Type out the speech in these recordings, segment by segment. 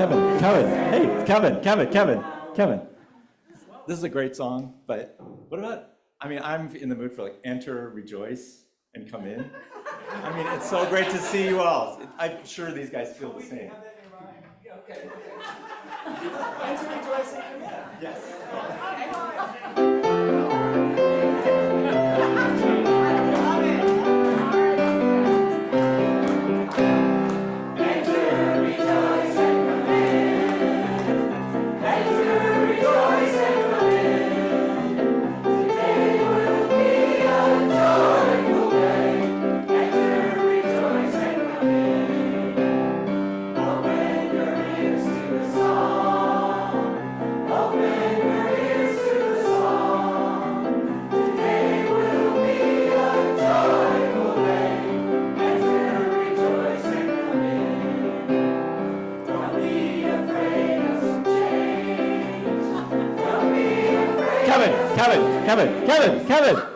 Hey, Kevin. This is a great song, but what about, I'm in the mood for like enter, rejoice, and come in. It's so great to see you all. I'm sure these guys feel the same. Okay. Enter, rejoice, and come in. Yes.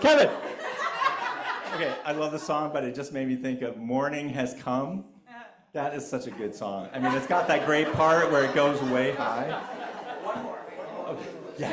Kevin. Okay, I love the song, but it just made me think of Morning Has Come. That is such a good song. It's got that great part where it goes way high. One more. Okay. Yeah.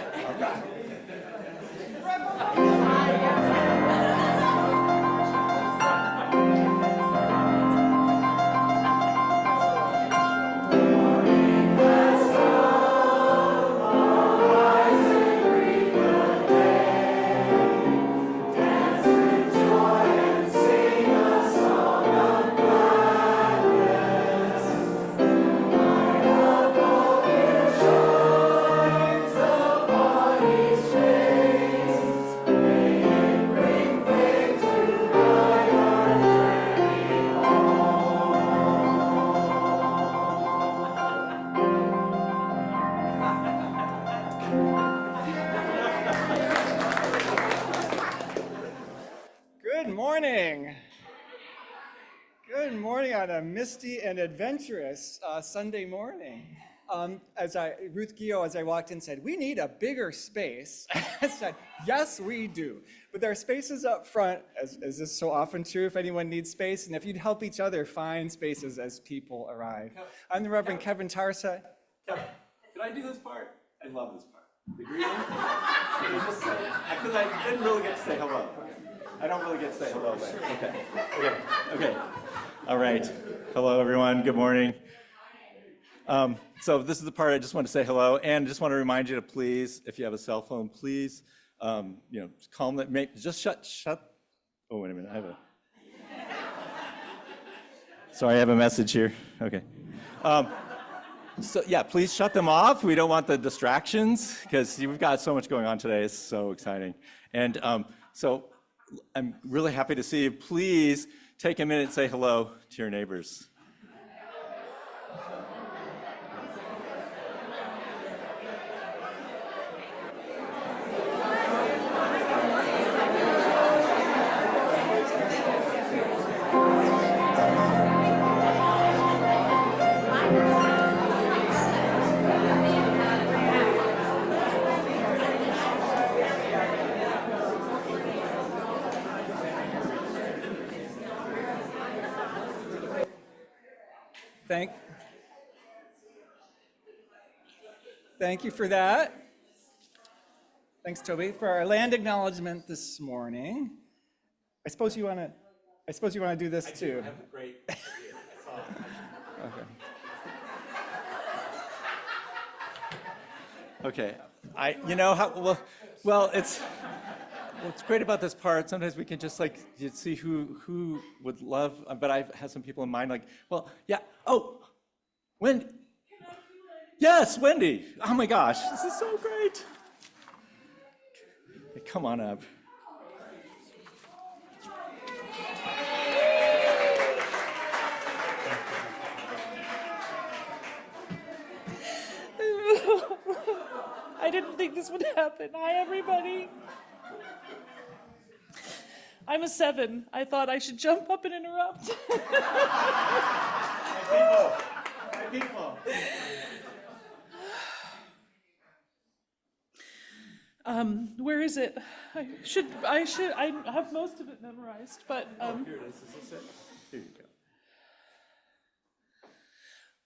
Good morning on a misty and adventurous Sunday morning. Ruth Gio, as I walked in, said, "We need a bigger space." I said, "Yes, we do." But there are spaces up front, as is so often true if anyone needs space, and if you'd help each other find spaces as people arrive. I'm the Reverend Kevin Tarsa. Kevin, can I do this part? I love this part. The greeting? Can you just say it? Because I didn't really get to say hello. I don't really get to say hello, but okay. All right. Hello, everyone. Good morning. So this is the part I just want to say hello, and just want to remind you to please, if you have a cell phone, please, calm that. Just shut. Oh, wait a minute. Sorry, I have a message here. Okay. So yeah, please shut them off. We don't want the distractions because we've got so much going on today. It's so exciting, and so I'm really happy to see you. Please take a minute and say hello to your neighbors. Thank you for that. Thanks, Toby, for our land acknowledgement this morning. I suppose you want to do this too. I have a great idea. I saw it. Okay. What's great about this part, sometimes we can just see who would love, but I've had some people in mind Wendy. Yes, Wendy. Oh my gosh, this is so great. Hey, come on up. I didn't think this would happen. Hi, everybody. I'm a 7. I thought I should jump up and interrupt. My people. Where is it? I have most of it memorized, but here it is. Is this it? Here you go.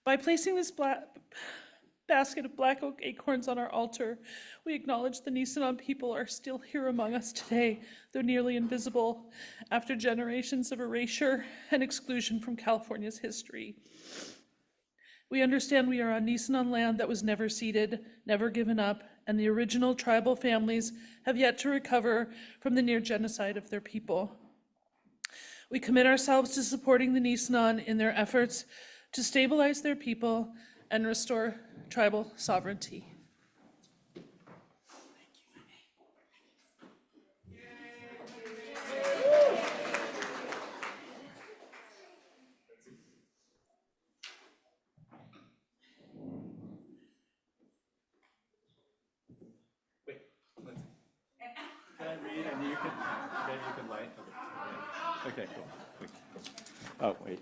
By placing this basket of black oak acorns on our altar, we acknowledge the Nisenan people are still here among us today, though nearly invisible, after generations of erasure and exclusion from California's history. We understand we are on Nisenan land that was never ceded, never given up, and the original tribal families have yet to recover from the near genocide of their people. We commit ourselves to supporting the Nisenan in their efforts to stabilize their people and restore tribal sovereignty. Wait, Lindsay. Can I read and you can light? Okay, cool. Wait. Oh, wait.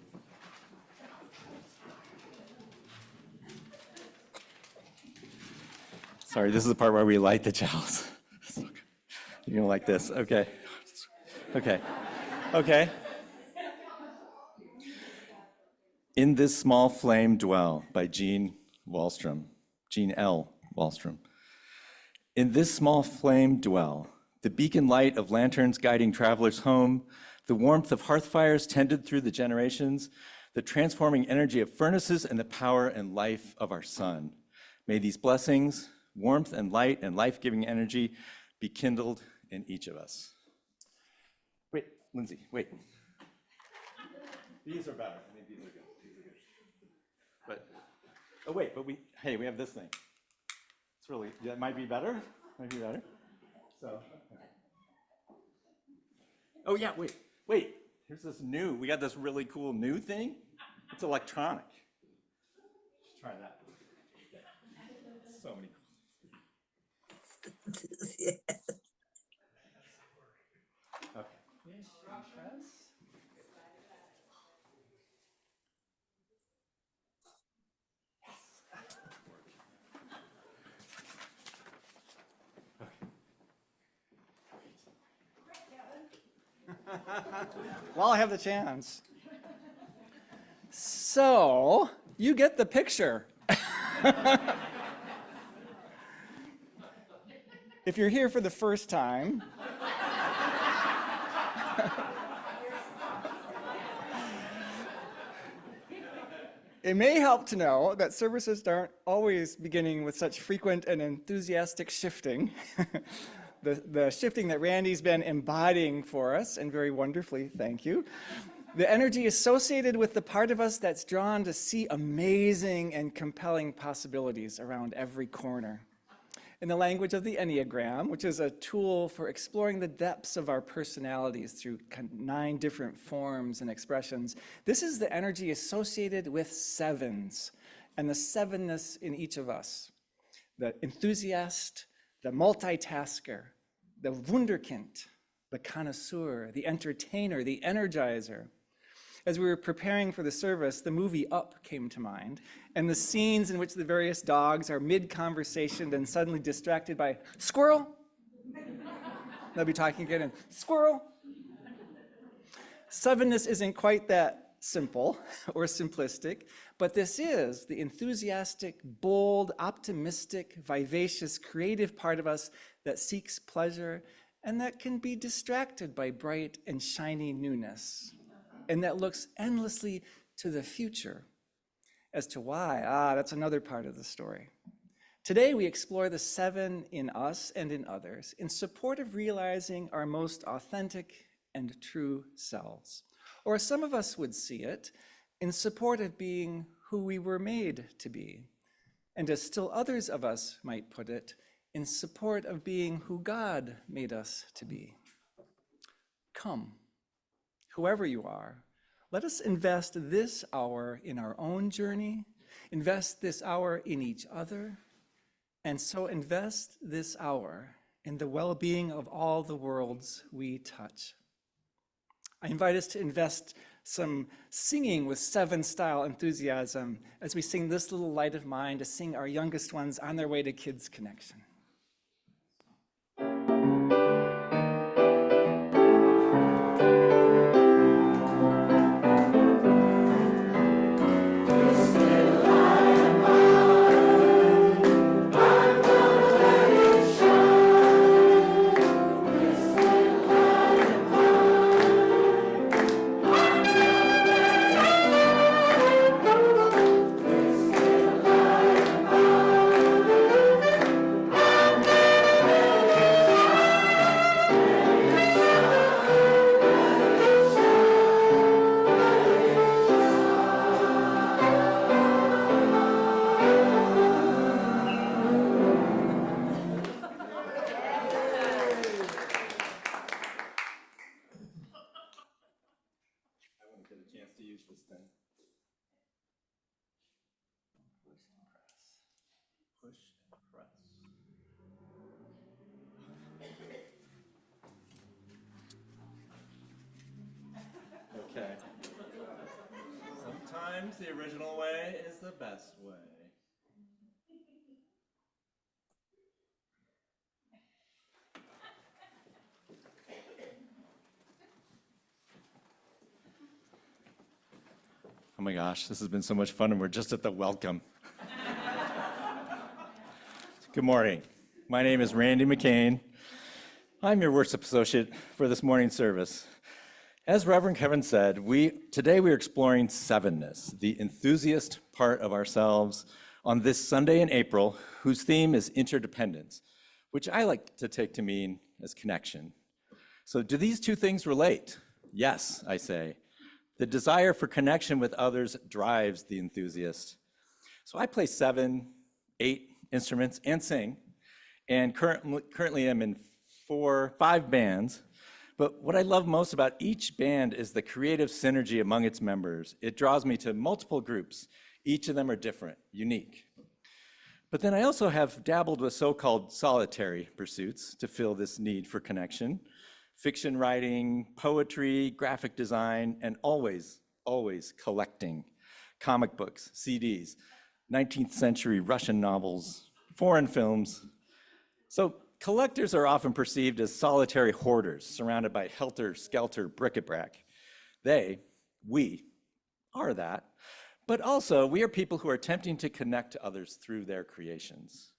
Sorry, this is the part where we light the chalice. You're gonna like this, okay. Okay, okay. In This Small Flame Dwell by Jean L. Wallstrom. In this small flame dwell, the beacon light of lanterns guiding travelers home, the warmth of hearth fires tended through the generations, the transforming energy of furnaces, and the power and life of our sun. May these blessings, warmth and light and life-giving energy be kindled in each of us. Wait, Lindsay, wait. These are better. I think these are good. But, oh wait, but we have this thing. It's really, that might be better. Might be better. So, okay. Oh yeah, wait. Here's this new, we got this really cool new thing. It's electronic. Let's try that. So many cool things. Okay. While I have the chance. So, you get the picture. If you're here for the first time, it may help to know that services aren't always beginning with such frequent and enthusiastic shifting. The shifting that Randy's been embodying for us, and very wonderfully, thank you. The energy associated with the part of us that's drawn to see amazing and compelling possibilities around every corner. In the language of the Enneagram, which is a tool for exploring the depths of our personalities through 9 different forms and expressions, this is the energy associated with 7s and the 7ness in each of us. The enthusiast, the multitasker, the wunderkind, the connoisseur, the entertainer, the energizer. As we were preparing for the service, the movie Up came to mind, and the scenes in which the various dogs are mid-conversation and suddenly distracted by squirrel. They'll be talking again and squirrel. 7ness isn't quite that simple or simplistic, but this is the enthusiastic, bold, optimistic, vivacious, creative part of us that seeks pleasure and that can be distracted by bright and shiny newness, and that looks endlessly to the future. As to why, that's another part of the story. Today we explore the 7 in us and in others in support of realizing our most authentic and true selves. Or as some of us would see it, in support of being who we were made to be. And as still others of us might put it, in support of being who God made us to be. Come, whoever you are, let us invest this hour in our own journey, invest this hour in each other, and so invest this hour in the well-being of all the worlds we touch. I invite us to invest some singing with 7-style enthusiasm as we sing This Little Light of Mine, to sing our youngest ones on their way to Kids Connection. This little push and press. Okay. Sometimes the original way is the best way. Oh my gosh, this has been so much fun, and we're just at the welcome. Good morning. My name is Randy McKean. I'm your worship associate for this morning's service. As Reverend Kevin said, today we're exploring sevenness, the enthusiast part of ourselves, on this Sunday in April, whose theme is interdependence, which I like to take to mean as connection. So do these two things relate? Yes, I say. The desire for connection with others drives the enthusiast. So I play 7, 8 instruments and sing, and currently I'm in 5 bands. But what I love most about each band is the creative synergy among its members. It draws me to multiple groups. Each of them are different, unique. But then I also have dabbled with so-called solitary pursuits to fill this need for connection. Fiction writing, poetry, graphic design, and always collecting comic books, CDs, 19th century Russian novels, foreign films. So collectors are often perceived as solitary hoarders surrounded by helter-skelter bric-a-brac. We are that, but also we are people who are attempting to connect to others through their creations.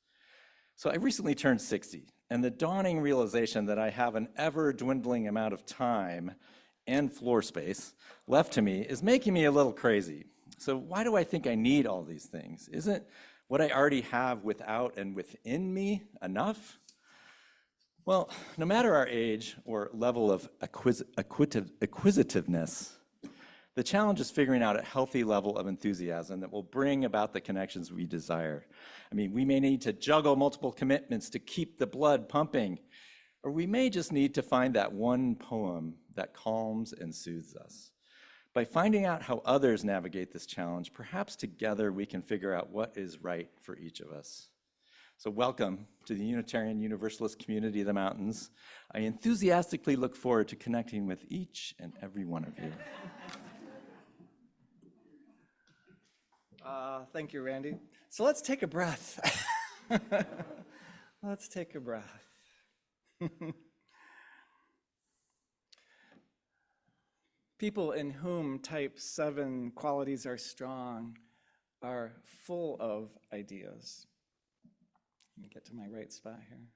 So I recently turned 60, and the dawning realization that I have an ever-dwindling amount of time and floor space left to me is making me a little crazy. So why do I think I need all these things? Isn't what I already have without and within me enough? Well, no matter our age or level of acquisitiveness, the challenge is figuring out a healthy level of enthusiasm that will bring about the connections we desire. I mean, we may need to juggle multiple commitments to keep the blood pumping, or we may just need to find that one poem that calms and soothes us. By finding out how others navigate this challenge, perhaps together we can figure out what is right for each of us. So welcome to the Unitarian Universalist community of the mountains. I enthusiastically look forward to connecting with each and every one of you. Thank you, Randy. So let's take a breath. Let's take a breath. People in whom type 7 qualities are strong are full of ideas. Let me get to my right spot here.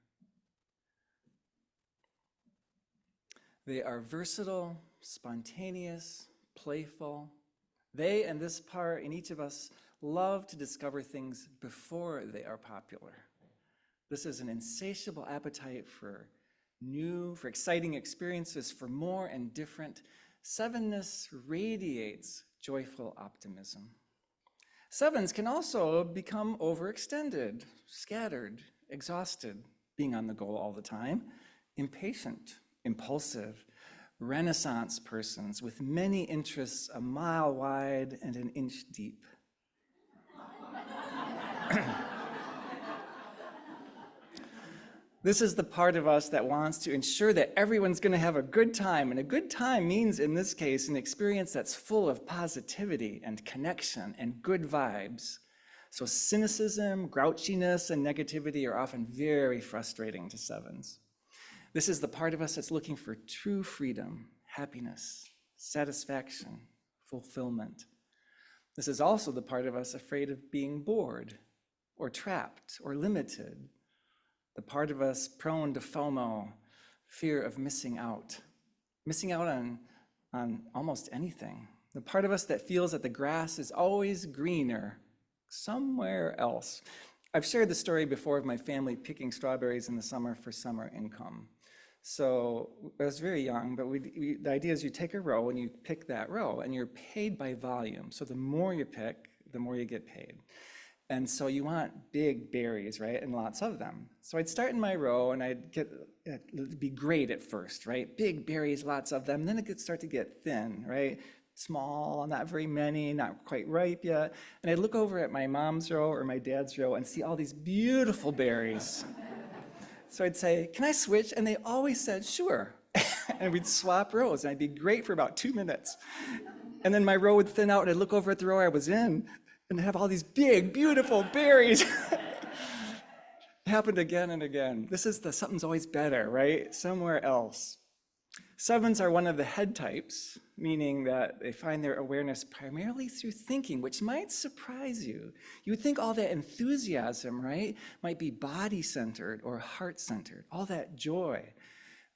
They are versatile, spontaneous, playful. They and this part in each of us love to discover things before they are popular. This is an insatiable appetite for new, for exciting experiences, for more and different. Sevenness radiates joyful optimism. Sevens can also become overextended, scattered, exhausted, being on the go all the time, impatient, impulsive, Renaissance persons with many interests a mile wide and an inch deep. This is the part of us that wants to ensure that everyone's going to have a good time. And a good time means, in this case, an experience that's full of positivity and connection and good vibes. So cynicism, grouchiness, and negativity are often very frustrating to sevens. This is the part of us that's looking for true freedom, happiness, satisfaction, fulfillment. This is also the part of us afraid of being bored or trapped or limited. The part of us prone to FOMO, fear of missing out on almost anything. The part of us that feels that the grass is always greener somewhere else. I've shared the story before of my family picking strawberries in the summer for summer income. So I was very young, but the idea is you take a row and you pick that row and you're paid by volume. So the more you pick, the more you get paid. And so you want big berries, right? And lots of them. So I'd start in my row and it'd be great at first, right? Big berries, lots of them. Then it could start to get thin, right? small, not very many, not quite ripe yet. And I'd look over at my mom's row or my dad's row and see all these beautiful berries. So I'd say, can I switch? And they always said, sure. And we'd swap rows, and I'd be great for about 2 minutes. And then my row would thin out, and I'd look over at the row I was in, and have all these big, beautiful berries. It happened again and again. This is the something's always better, right? Somewhere else. 7s are one of the head types, meaning that they find their awareness primarily through thinking, which might surprise you. You would think all that enthusiasm, right, might be body-centered or heart-centered, all that joy.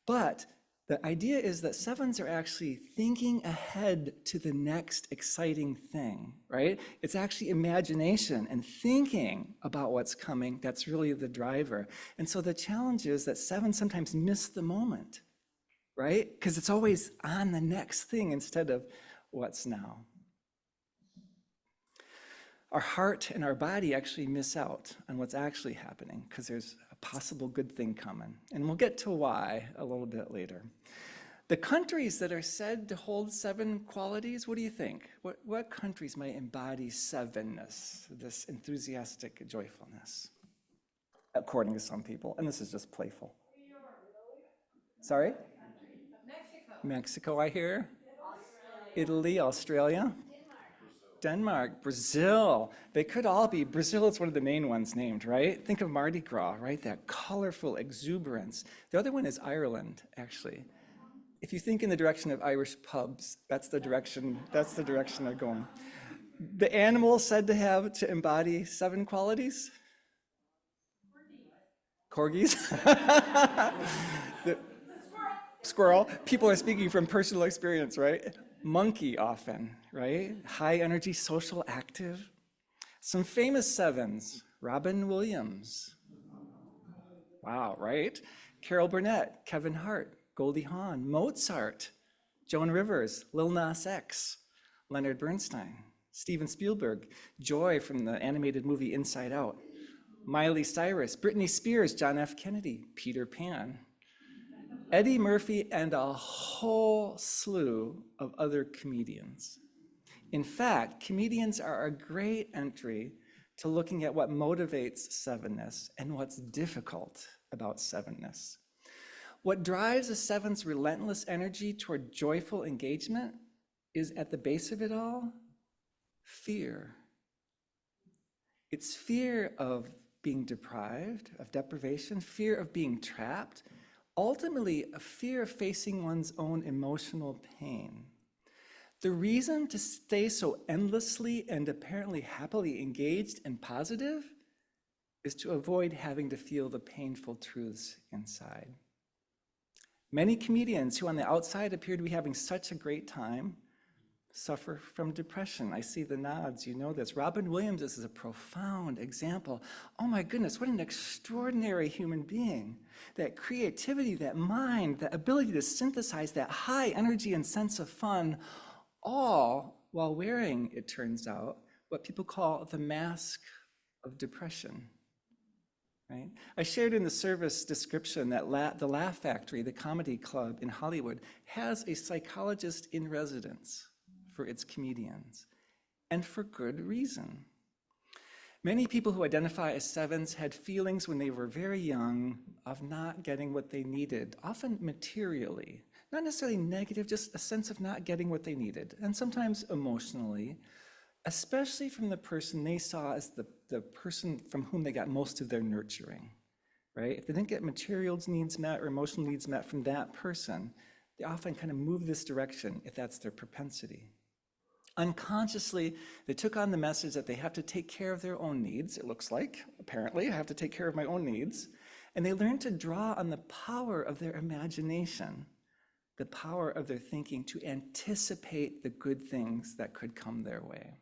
But the idea is that 7s are actually thinking ahead to the next exciting thing, right? It's actually imagination and thinking about what's coming that's really the driver. And so the challenge is that 7s sometimes miss the moment, right? Because it's always on the next thing instead of what's now. Our heart and our body actually miss out on what's actually happening because there's a possible good thing coming. And we'll get to why a little bit later. The countries that are said to hold 7 qualities, what do you think? What countries might embody 7ness, this enthusiastic joyfulness, according to some people? And this is just playful. Sorry? Mexico, I hear. Italy, Australia. Denmark, Brazil. They could all be. Brazil is one of the main ones named, right? Think of Mardi Gras, right? That colorful exuberance. The other one is Ireland, actually. If you think in the direction of Irish pubs, that's the direction they're going. The animal said to embody 7 qualities? Corgis. The squirrel. People are speaking from personal experience, right? Monkey often, right? High energy, social, active. Some famous 7s, Robin Williams. Wow, right? Carol Burnett, Kevin Hart, Goldie Hawn, Mozart, Joan Rivers, Lil Nas X, Leonard Bernstein, Steven Spielberg, Joy from the animated movie Inside Out, Miley Cyrus, Britney Spears, John F. Kennedy, Peter Pan, Eddie Murphy, and a whole slew of other comedians. In fact, comedians are a great entry to looking at what motivates 7ness and what's difficult about 7ness. What drives a 7's relentless energy toward joyful engagement is at the base of it all, fear. It's fear of being deprived, of deprivation, fear of being trapped, ultimately a fear of facing one's own emotional pain. The reason to stay so endlessly and apparently happily engaged and positive is to avoid having to feel the painful truths inside. Many comedians who on the outside appear to be having such a great time suffer from depression. I see the nods, you know this. Robin Williams is a profound example. Oh my goodness, what an extraordinary human being. That creativity, that mind, that ability to synthesize that high energy and sense of fun, all while wearing, it turns out, what people call the mask of depression. Right? I shared in the service description that the Laugh Factory, the comedy club in Hollywood, has a psychologist-in-residence for its comedians, and for good reason. Many people who identify as 7s had feelings when they were very young of not getting what they needed, often materially. Not necessarily negative, just a sense of not getting what they needed, and sometimes emotionally, especially from the person they saw as the person from whom they got most of their nurturing, right? If they didn't get material needs met or emotional needs met from that person, they often kind of move this direction if that's their propensity. Unconsciously, they took on the message that they have to take care of their own needs, it looks like, apparently, I have to take care of my own needs, and they learned to draw on the power of their imagination, the power of their thinking to anticipate the good things that could come their way.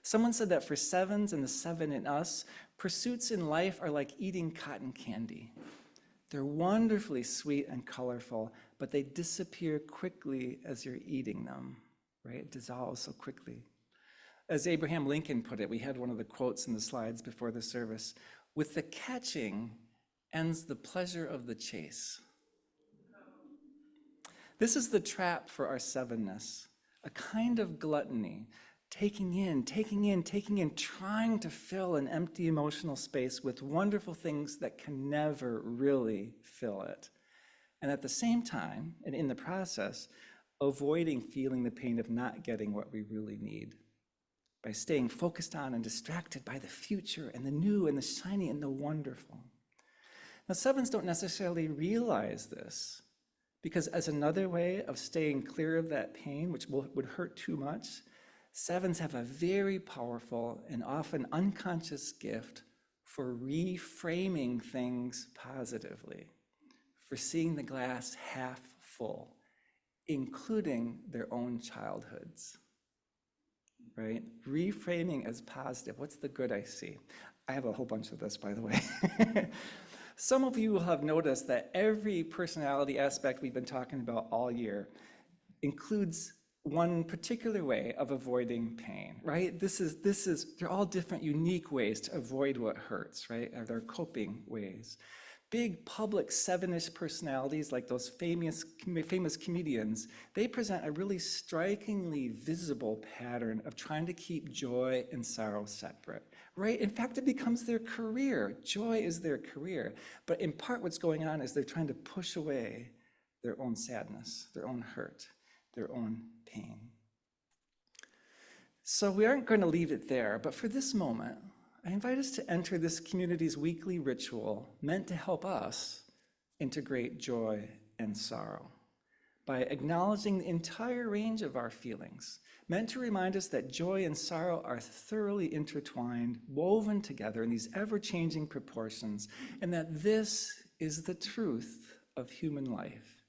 Someone said that for 7s and the 7 in us, pursuits in life are like eating cotton candy. They're wonderfully sweet and colorful, but they disappear quickly as you're eating them, right? It dissolves so quickly. As Abraham Lincoln put it, we had one of the quotes in the slides before the service, with the catching ends the pleasure of the chase. This is the trap for our 7ness. a kind of gluttony, taking in, trying to fill an empty emotional space with wonderful things that can never really fill it. And at the same time, and in the process, avoiding feeling the pain of not getting what we really need by staying focused on and distracted by the future and the new and the shiny and the wonderful. Now, sevens don't necessarily realize this, because as another way of staying clear of that pain, which would hurt too much, sevens have a very powerful and often unconscious gift for reframing things positively, for seeing the glass half full, including their own childhoods, right? Reframing as positive. What's the good I see? I have a whole bunch of this, by the way. Some of you will have noticed that every personality aspect we've been talking about all year includes one particular way of avoiding pain, right? They're all different, unique ways to avoid what hurts, right? Or they're coping ways. Big public seven-ish personalities like those famous comedians, they present a really strikingly visible pattern of trying to keep joy and sorrow separate, right? In fact, it becomes their career. Joy is their career. But in part, what's going on is they're trying to push away their own sadness, their own hurt, their own pain. So we aren't going to leave it there, but for this moment, I invite us to enter this community's weekly ritual meant to help us integrate joy and sorrow by acknowledging the entire range of our feelings, meant to remind us that joy and sorrow are thoroughly intertwined, woven together in these ever-changing proportions, and that this is the truth of human life.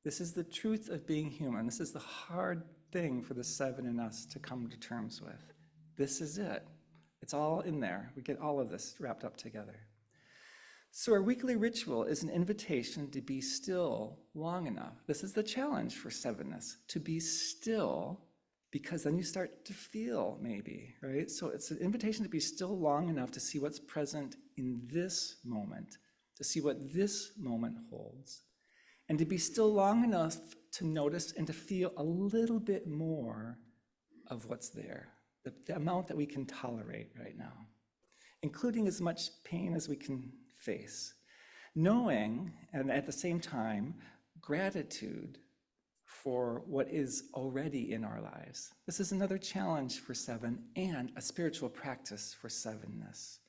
This is the truth of being human. This is the hard thing for the seven in us to come to terms with. This is it. It's all in there. We get all of this wrapped up together. So our weekly ritual is an invitation to be still long enough. This is the challenge for sevenness, to be still, because then you start to feel maybe, right? So it's an invitation to be still long enough to see what's present in this moment, to see what this moment holds, and to be still long enough to notice and to feel a little bit more of what's there. The amount that we can tolerate right now, including as much pain as we can face. Knowing, and at the same time, gratitude for what is already in our lives. This is another challenge for seven and a spiritual practice for sevenness.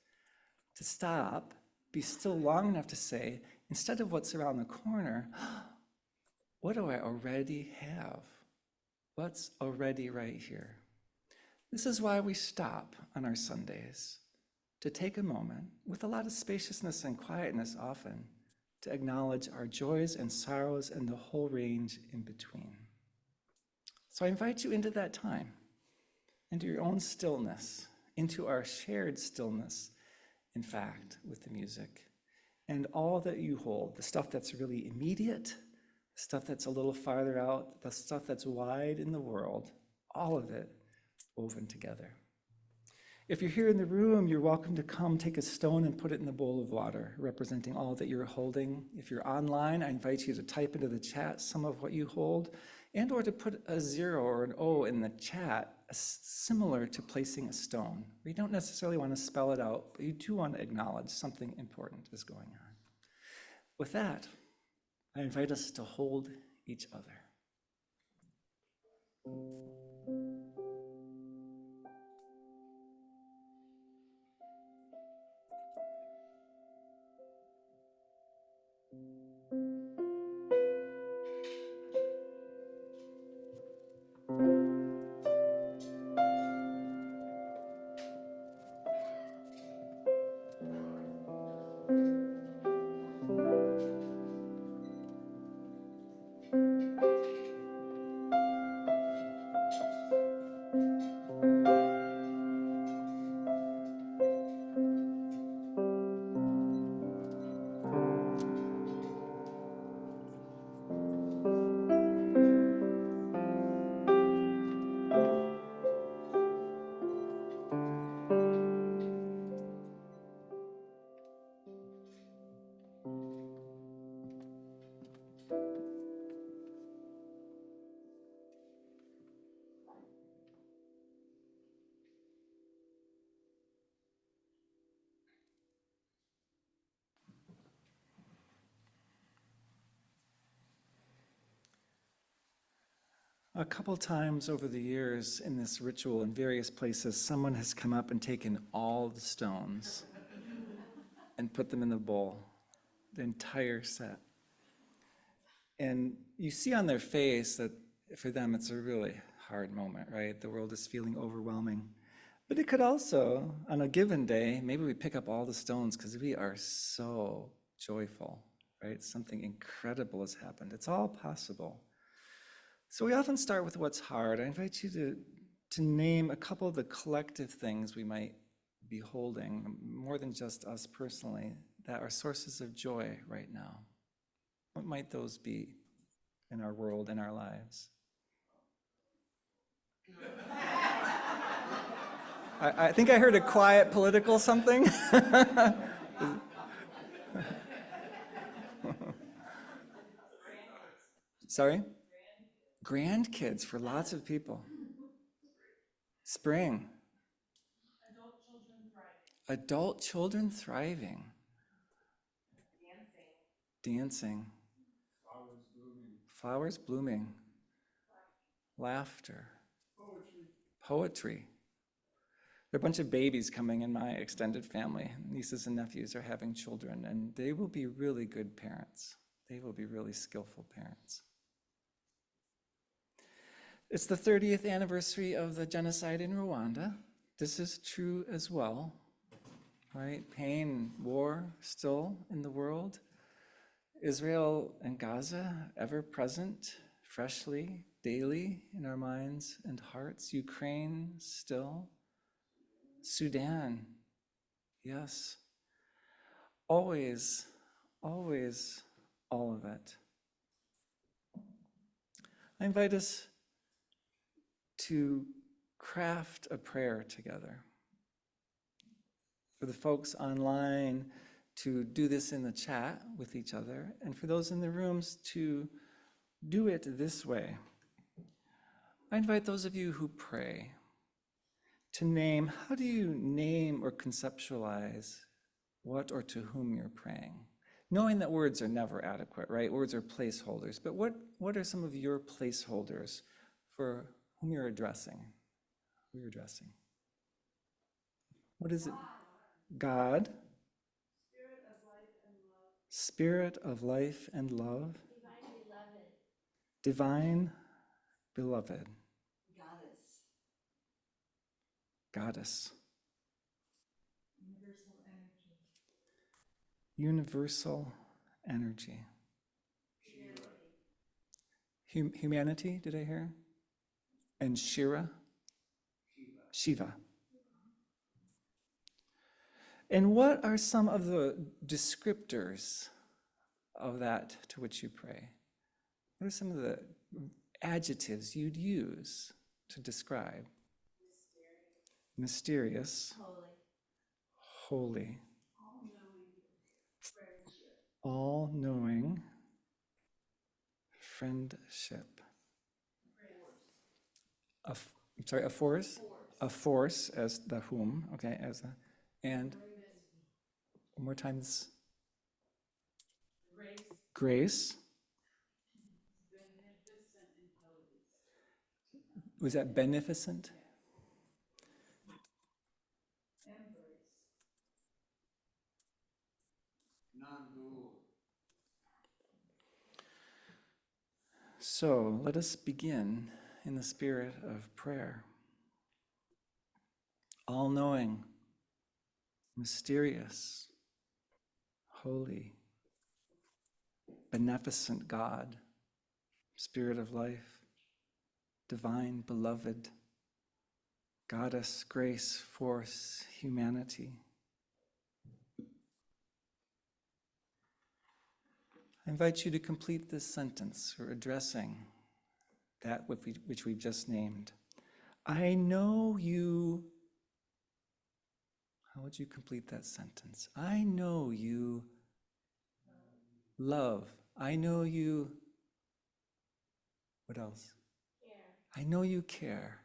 To stop, be still long enough to say, instead of what's around the corner, what do I already have? What's already right here? This is why we stop on our Sundays, to take a moment, with a lot of spaciousness and quietness often, to acknowledge our joys and sorrows and the whole range in between. So I invite you into that time, into your own stillness, into our shared stillness, in fact, with the music, and all that you hold, the stuff that's really immediate, the stuff that's a little farther out, the stuff that's wide in the world, all of it woven together. If you're here in the room, you're welcome to come take a stone and put it in a bowl of water, representing all that you're holding. If you're online, I invite you to type into the chat some of what you hold, and or to put a 0 or an O in the chat, similar to placing a stone. We don't necessarily want to spell it out, but you do want to acknowledge something important is going on. With that, I invite us to hold each other. A couple times over the years in this ritual in various places, someone has come up and taken all the stones and put them in the bowl, the entire set. And you see on their face that for them it's a really hard moment, right? The world is feeling overwhelming. But it could also, on a given day, maybe we pick up all the stones because we are so joyful, right? Something incredible has happened. It's all possible. So we often start with what's hard. I invite you to name a couple of the collective things we might be holding, more than just us personally, that are sources of joy right now. What might those be in our world, in our lives? I think I heard a quiet political something. Sorry? Grandkids for lots of people. Spring. Adult children thriving. Dancing. Flowers blooming. Laughter. Poetry. There are a bunch of babies coming in my extended family. Nieces and nephews are having children, and they will be really good parents. They will be really skillful parents. It's the 30th anniversary of the genocide in Rwanda. This is true as well, right? Pain, war still in the world. Israel and Gaza ever present, freshly, daily in our minds and hearts. Ukraine still. Sudan, yes. Always, always all of it. I invite us to craft a prayer together. For the folks online, to do this in the chat with each other, and for those in the rooms to do it this way. I invite those of you who pray to name, how do you name or conceptualize what or to whom you're praying? Knowing that words are never adequate, right? Words are placeholders, but what are some of your placeholders for whom you're addressing? Who you're addressing? What is it? God. Spirit of life and love. Divine beloved. Goddess. Universal energy. Humanity, did I hear? And Shiva. And what are some of the descriptors of that to which you pray? What are some of the adjectives you'd use to describe? Mysterious. Holy. All-knowing. Friendship. A force? A force as the whom, okay, as a, and one more time. Grace. Was that beneficent? So let us begin in the spirit of prayer. All-knowing, mysterious, holy, beneficent God, Spirit of life, divine beloved, Goddess, grace, force, humanity. I invite you to complete this sentence for addressing that which we've just named. I know you. How would you complete that sentence? I know you love. I know you. What else? Care. I know you care.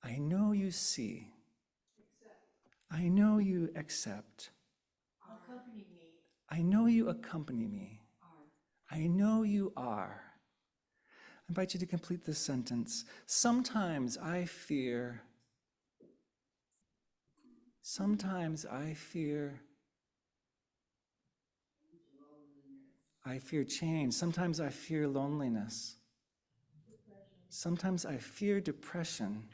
I know you see. I know you accept. Accompany me. I know you accompany me. I know you are. invite you to complete this sentence. Sometimes I fear change. Sometimes I fear loneliness. Sometimes I fear depression.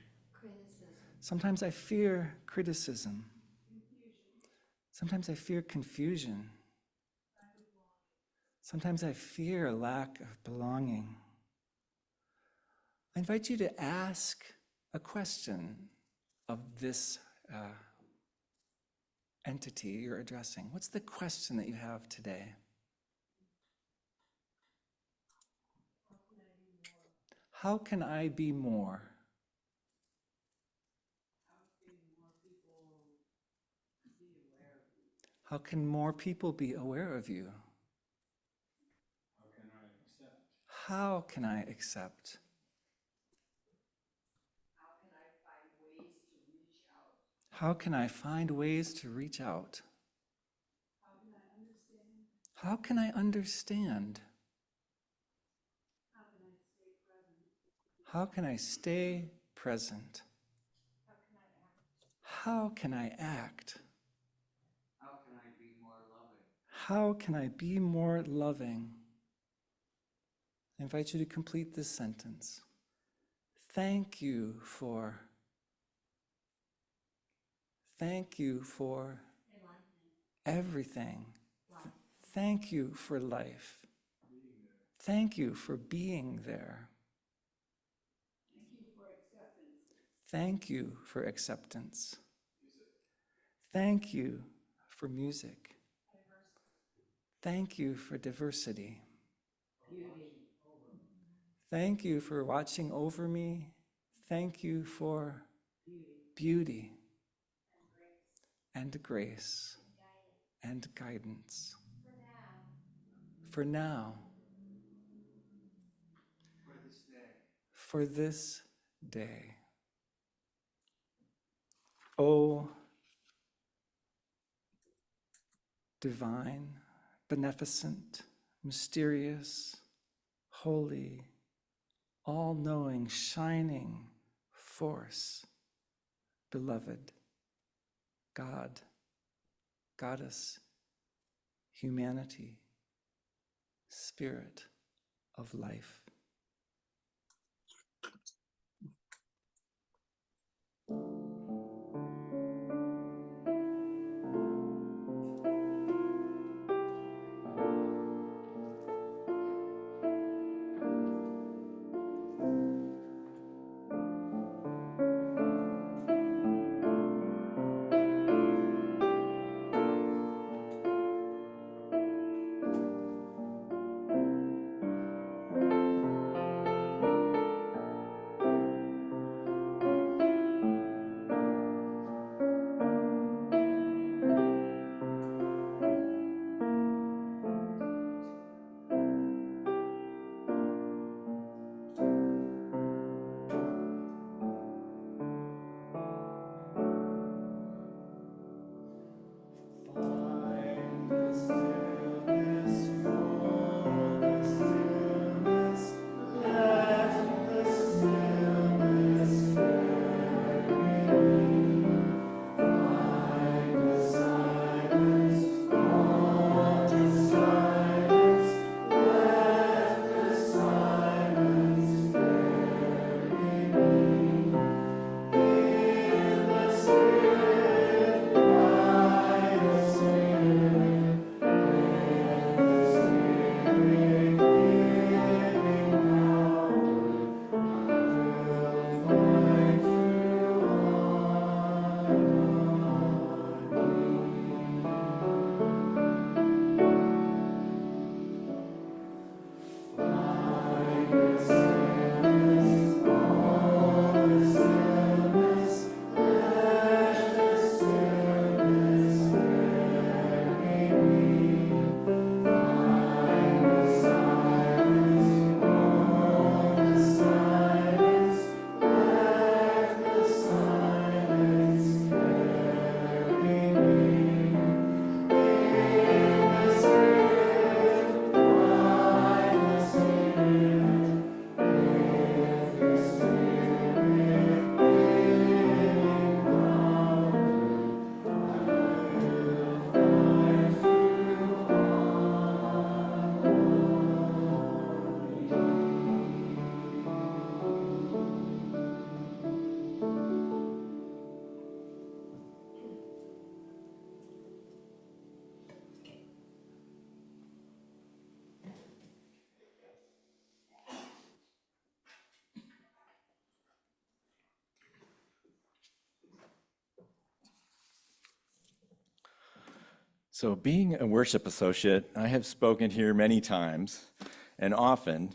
Sometimes I fear criticism. Sometimes I fear confusion. Sometimes I fear a lack of belonging. I invite you to ask a question of this entity you're addressing. What's the question that you have today? How can I be more? How can more people be aware of you? How can I accept? How can I find ways to reach out? How can I understand? How can I stay present? How can I act? How can I be more loving? How can I be more loving? I invite you to complete this sentence. Thank you for everything. Thank you for life. Thank you for being there. Thank you for acceptance. Thank you for music. Thank you for diversity. Thank you for watching over me. Thank you for beauty and grace and guidance. For now. For this day. O divine, beneficent, mysterious, holy, all-knowing, shining force, beloved, God, Goddess, humanity, spirit of life. So being a worship associate, I have spoken here many times and often.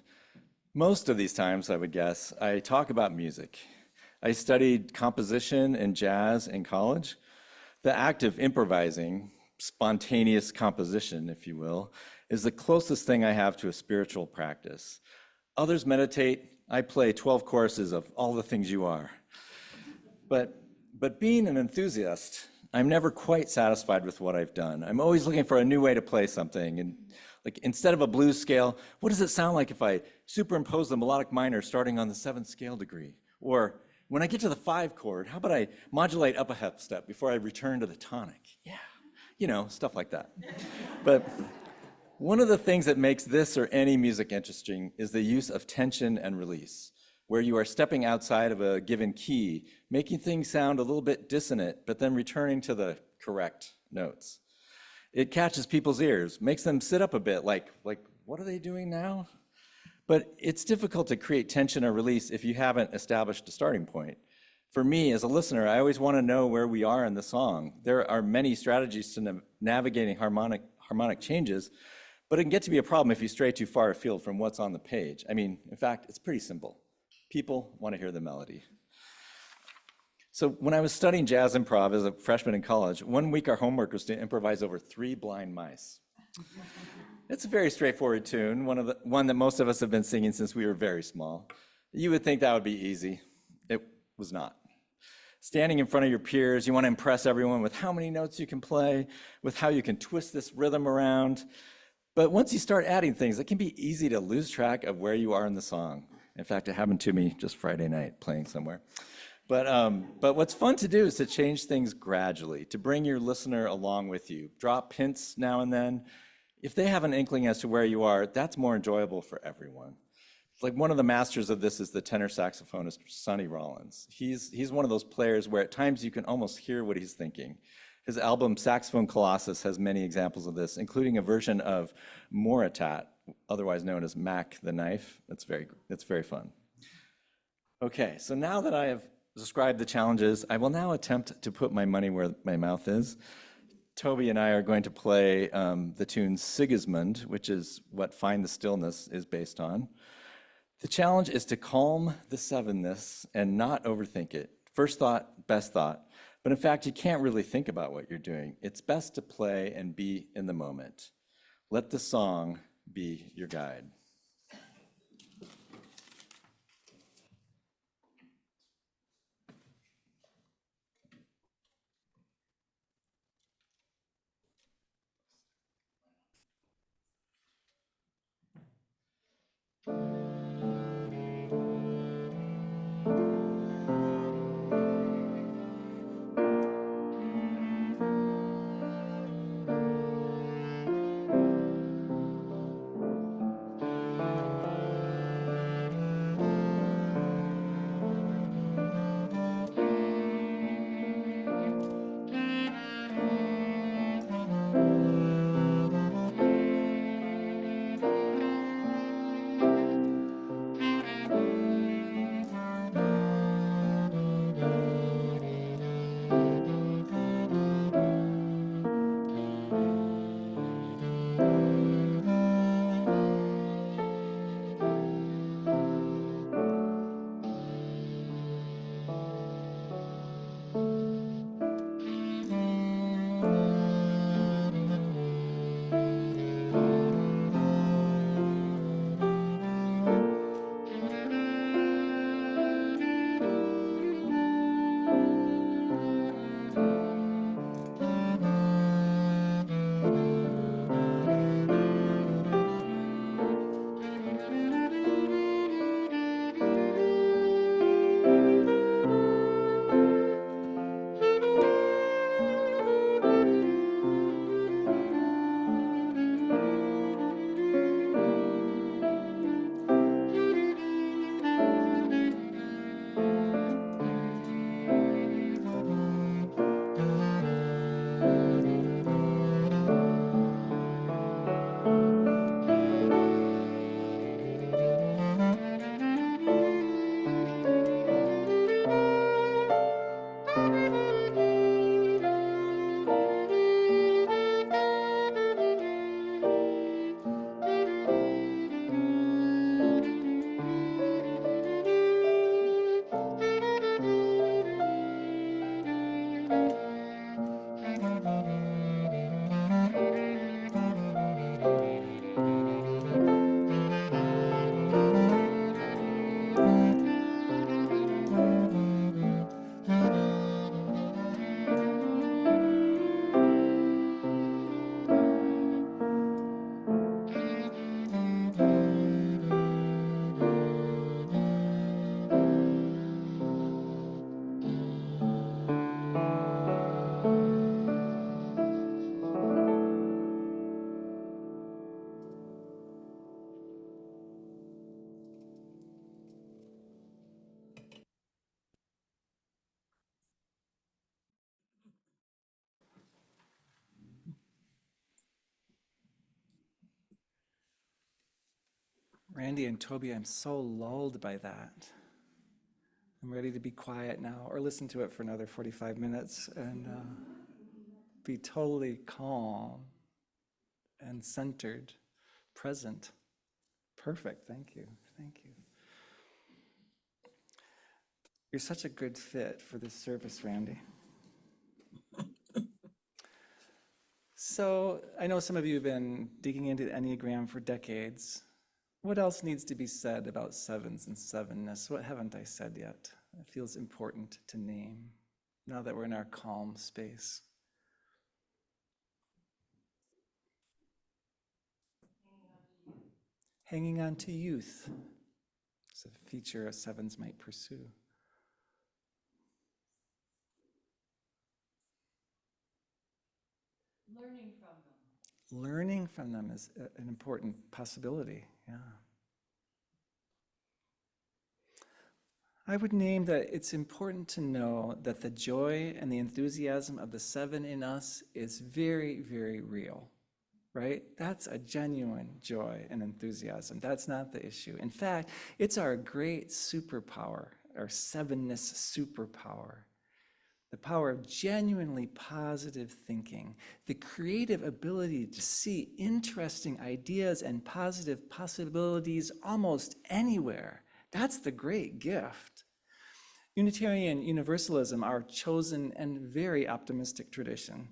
Most of these times, I would guess, I talk about music. I studied composition and jazz in college. The act of improvising, spontaneous composition, if you will, is the closest thing I have to a spiritual practice. Others meditate. I play 12 choruses of All the Things You Are. But being an enthusiast, I'm never quite satisfied with what I've done. I'm always looking for a new way to play something. And like instead of a blues scale, what does it sound like if I superimpose the melodic minor starting on the 7th scale degree? Or when I get to the 5 chord, how about I modulate up a half step before I return to the tonic? Yeah, you know, stuff like that. But one of the things that makes this or any music interesting is the use of tension and release, where you are stepping outside of a given key, making things sound a little bit dissonant, but then returning to the correct notes. It catches people's ears, makes them sit up a bit, like what are they doing now? But it's difficult to create tension or release if you haven't established a starting point. For me, as a listener, I always want to know where we are in the song. There are many strategies to navigating harmonic changes, but it can get to be a problem if you stray too far afield from what's on the page. I mean, in fact, it's pretty simple. People want to hear the melody. So when I was studying jazz improv as a freshman in college, one week our homework was to improvise over 3 blind mice. It's a very straightforward tune, one that most of us have been singing since we were very small. You would think that would be easy. It was not. Standing in front of your peers, you want to impress everyone with how many notes you can play, with how you can twist this rhythm around. But once you start adding things, it can be easy to lose track of where you are in the song. In fact, it happened to me just Friday night playing somewhere. But what's fun to do is to change things gradually, to bring your listener along with you. Drop hints now and then. If they have an inkling as to where you are, that's more enjoyable for everyone. Like one of the masters of this is the tenor saxophonist, Sonny Rollins. He's one of those players where at times you can almost hear what he's thinking. His album Saxophone Colossus has many examples of this, including a version of Moritat, otherwise known as Mac the Knife. It's very fun. Okay, so now that I have described the challenges, I will now attempt to put my money where my mouth is. Toby and I are going to play the tune Sigismund, which is what Find the Stillness is based on. The challenge is to calm the sevenness and not overthink it. First thought, best thought. But in fact, you can't really think about what you're doing. It's best to play and be in the moment. Let the song be your guide. Randy and Toby, I'm so lulled by that. I'm ready to be quiet now or listen to it for another 45 minutes and be totally calm and centered, present. Perfect, thank you, thank you. You're such a good fit for this service, Randy. So I know some of you have been digging into the Enneagram for decades. What else needs to be said about sevens and sevenness? What haven't I said yet? It feels important to name now that we're in our calm space. Hanging on to youth. It's a feature sevens might pursue. Learning from them. Learning from them is an important possibility, yeah. I would name that it's important to know that the joy and the enthusiasm of the seven in us is very, very real, right? That's a genuine joy and enthusiasm. That's not the issue. In fact, it's our great superpower, our sevenness superpower. The power of genuinely positive thinking, the creative ability to see interesting ideas and positive possibilities almost anywhere. That's the great gift. Unitarian Universalism, our chosen and very optimistic tradition,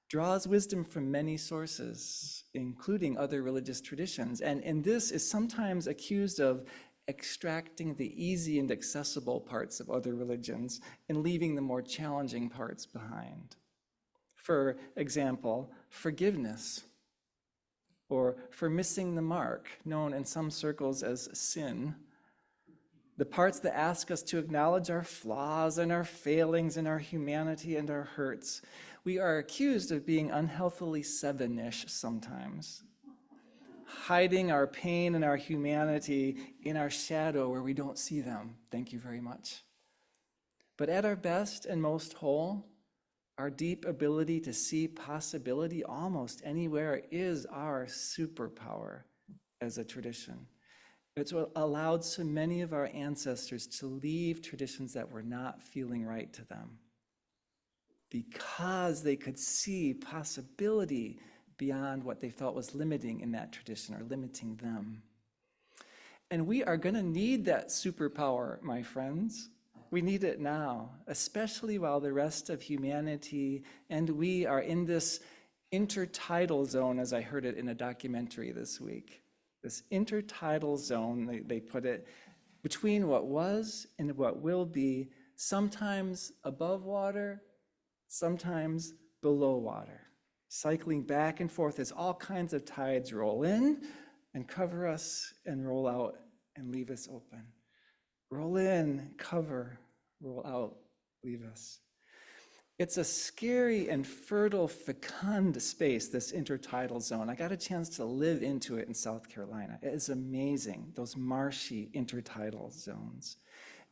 draws wisdom from many sources, including other religious traditions, and this is sometimes accused of extracting the easy and accessible parts of other religions and leaving the more challenging parts behind. For example, forgiveness, or for missing the mark, known in some circles as sin, the parts that ask us to acknowledge our flaws and our failings and our humanity and our hurts. We are accused of being unhealthily seven-ish sometimes, hiding our pain and our humanity in our shadow where we don't see them. Thank you very much. But at our best and most whole, our deep ability to see possibility almost anywhere is our superpower as a tradition. It's what allowed so many of our ancestors to leave traditions that were not feeling right to them, because they could see possibility beyond what they felt was limiting in that tradition or limiting them. And we are going to need that superpower, my friends. We need it now, especially while the rest of humanity and we are in this intertidal zone, as I heard it in a documentary this week. This intertidal zone, they put it, between what was and what will be, sometimes above water, sometimes below water, cycling back and forth as all kinds of tides roll in and cover us and roll out and leave us open. Roll in, cover, roll out, leave us. It's a scary and fertile, fecund space, this intertidal zone. I got a chance to live into it in South Carolina. It is amazing, those marshy intertidal zones.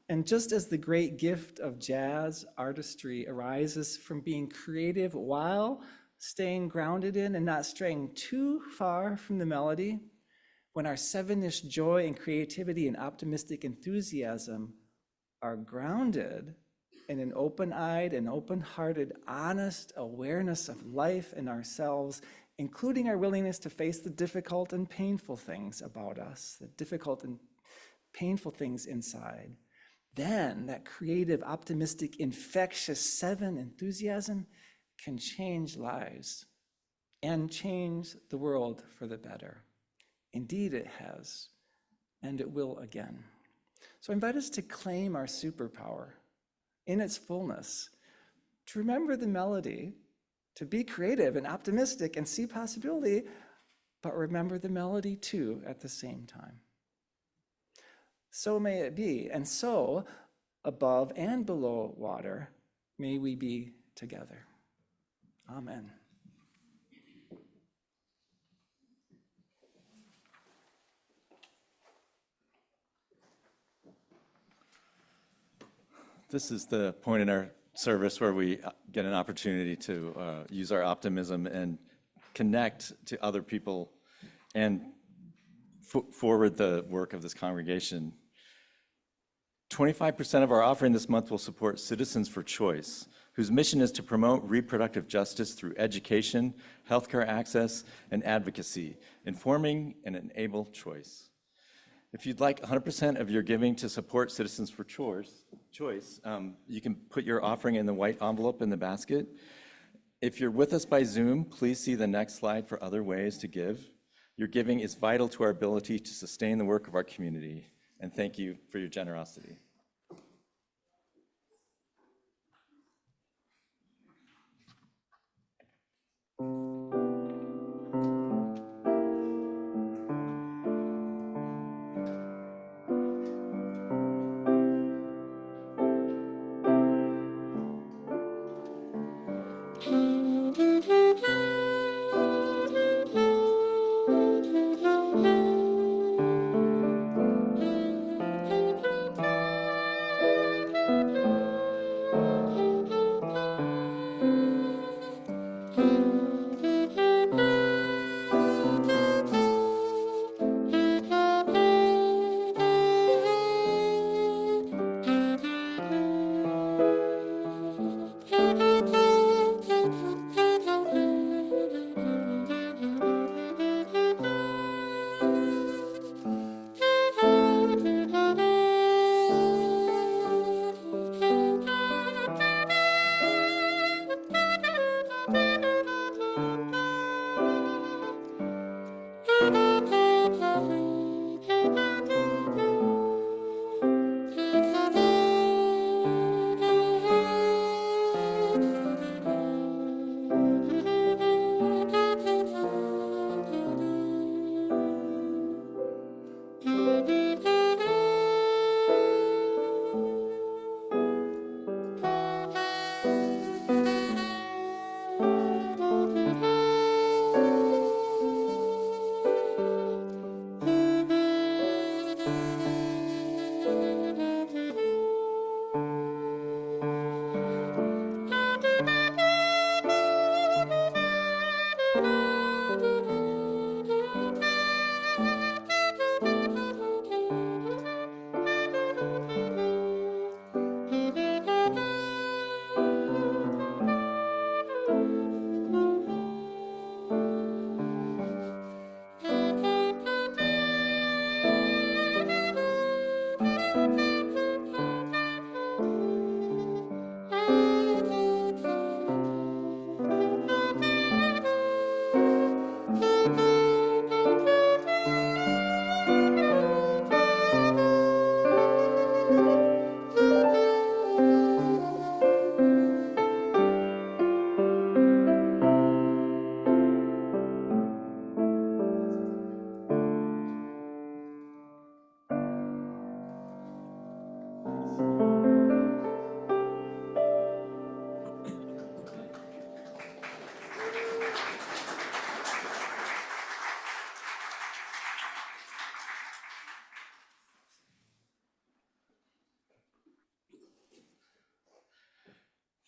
And just as the great gift of jazz artistry arises from being creative while staying grounded in and not straying too far from the melody, when our sevenish joy and creativity and optimistic enthusiasm are grounded in an open-eyed and open-hearted, honest awareness of life and ourselves, including our willingness to face the difficult and painful things about us, the difficult and painful things inside, then that creative, optimistic, infectious seven enthusiasm can change lives and change the world for the better. Indeed it has, and it will again. So I invite us to claim our superpower in its fullness, to remember the melody, to be creative and optimistic and see possibility, but remember the melody too at the same time. So may it be, and so above and below water, may we be together. Amen. This is the point in our service where we get an opportunity to use our optimism and connect to other people and forward the work of this congregation. 25% of our offering this month will support Citizens for Choice, whose mission is to promote reproductive justice through education, healthcare access, and advocacy, informing and enable choice. If you'd like 100% of your giving to support Citizens for Choice, you can put your offering in the white envelope in the basket. If you're with us by Zoom, please see the next slide for other ways to give. Your giving is vital to our ability to sustain the work of our community, and thank you for your generosity.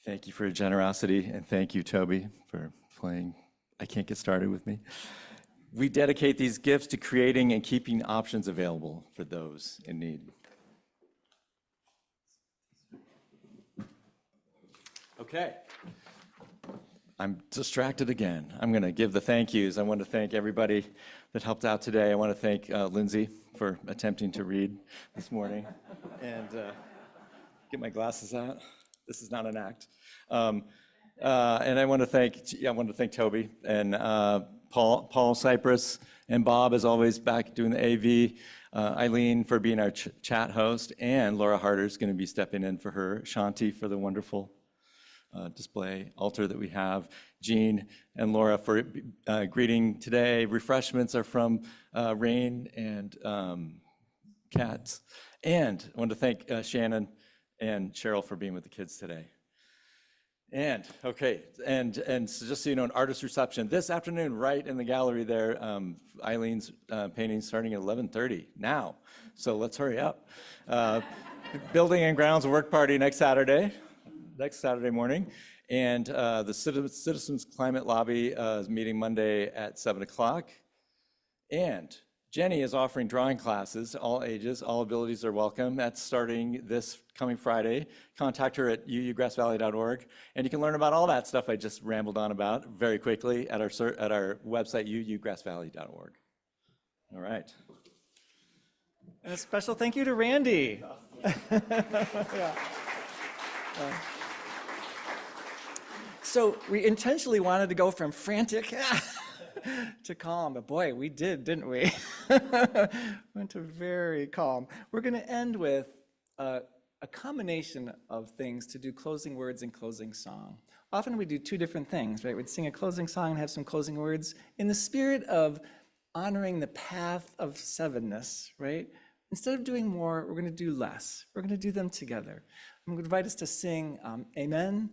Thank you for your generosity, and thank you, Toby, for playing I Can't Get Started with me. We dedicate these gifts to creating and keeping options available for those in need. Okay. I'm distracted again. I'm going to give the thank yous. I want to thank everybody that helped out today. I want to thank Lindsay for attempting to read this morning. And get my glasses out. This is not an act. And I want to thank Toby and Paul Cypress and Bob, as always, back doing the AV. Eileen for being our chat host, and Laura Harder's going to be stepping in for her. Shanti for the wonderful display altar that we have. Jean and Laura for greeting today. Refreshments are from Rain and Cats. And I want to thank Shannon and Cheryl for being with the kids today. And okay, and so just so you know, an artist reception this afternoon, right in the gallery there. Eileen's painting starting at 11:30 now, so let's hurry up. Building and Grounds work party next Saturday morning, and the Citizens Climate Lobby is meeting Monday at 7 o'clock. And Jenny is offering drawing classes, all ages, all abilities are welcome. That's starting this coming Friday. Contact her at uugrassvalley.org, and you can learn about all that stuff I just rambled on about very quickly at our website, uugrassvalley.org. All right. And a special thank you to Randy. Yeah. So we intentionally wanted to go from frantic to calm, but boy, we did, didn't we? Went to very calm. We're going to end with a combination of things to do closing words and closing song. Often we do two different things, right? We'd sing a closing song and have some closing words in the spirit of honoring the path of sevenness, right? Instead of doing more, we're going to do less. We're going to do them together. I'm going to invite us to sing Amen,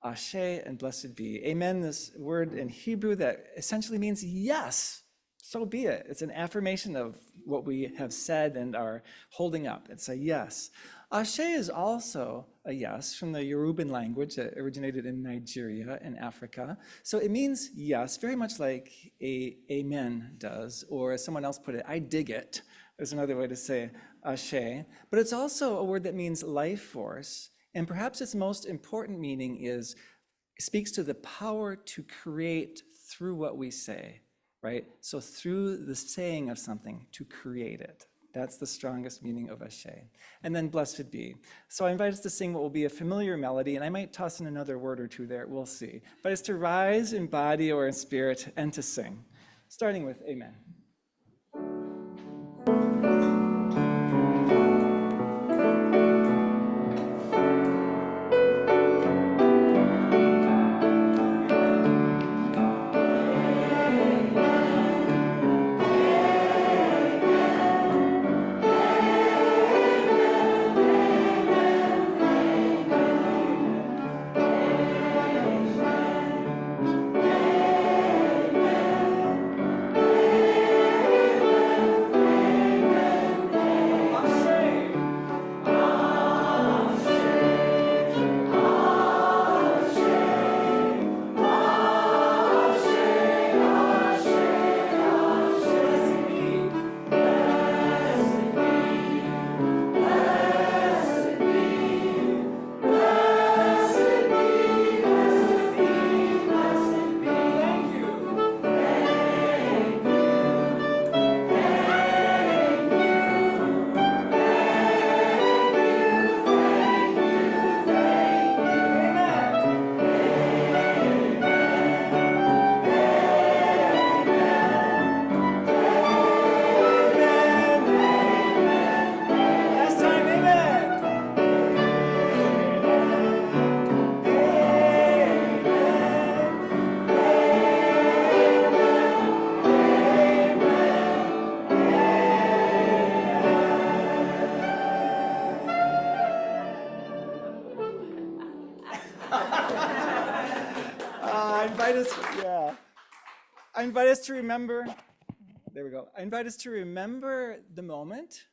Ashe, and Blessed be. Amen, this word in Hebrew that essentially means yes, so be it. It's an affirmation of what we have said and are holding up. It's a yes. Ashe is also a yes from the Yoruban language that originated in Nigeria and Africa. So it means yes, very much like amen does, or as someone else put it, I dig it. There's another way to say ashe. But it's also a word that means life force. And perhaps its most important meaning speaks to the power to create through what we say, right? So through the saying of something, to create it. That's the strongest meaning of ashe. And then blessed be. So I invite us to sing what will be a familiar melody, and I might toss in another word or two there, we'll see. But it's to rise in body or in spirit and to sing, starting with amen. I invite us to remember, there we go. I invite us to remember the moment,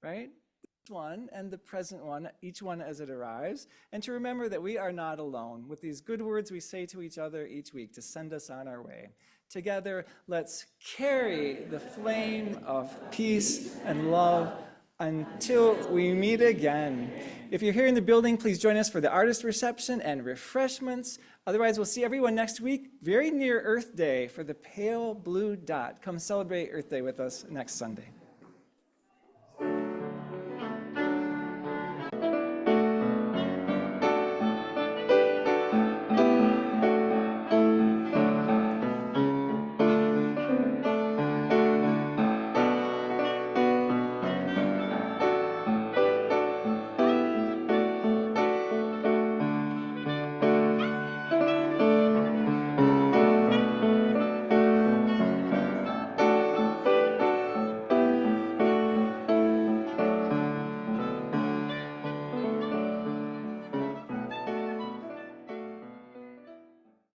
right? This one and the present one, each one as it arrives, and to remember that we are not alone with these good words we say to each other each week to send us on our way. Together, let's carry the flame of peace and love until we meet again. If you're here in the building, please join us for the artist reception and refreshments. Otherwise, we'll see everyone next week, very near Earth Day, for the pale blue dot. Come celebrate Earth Day with us next Sunday.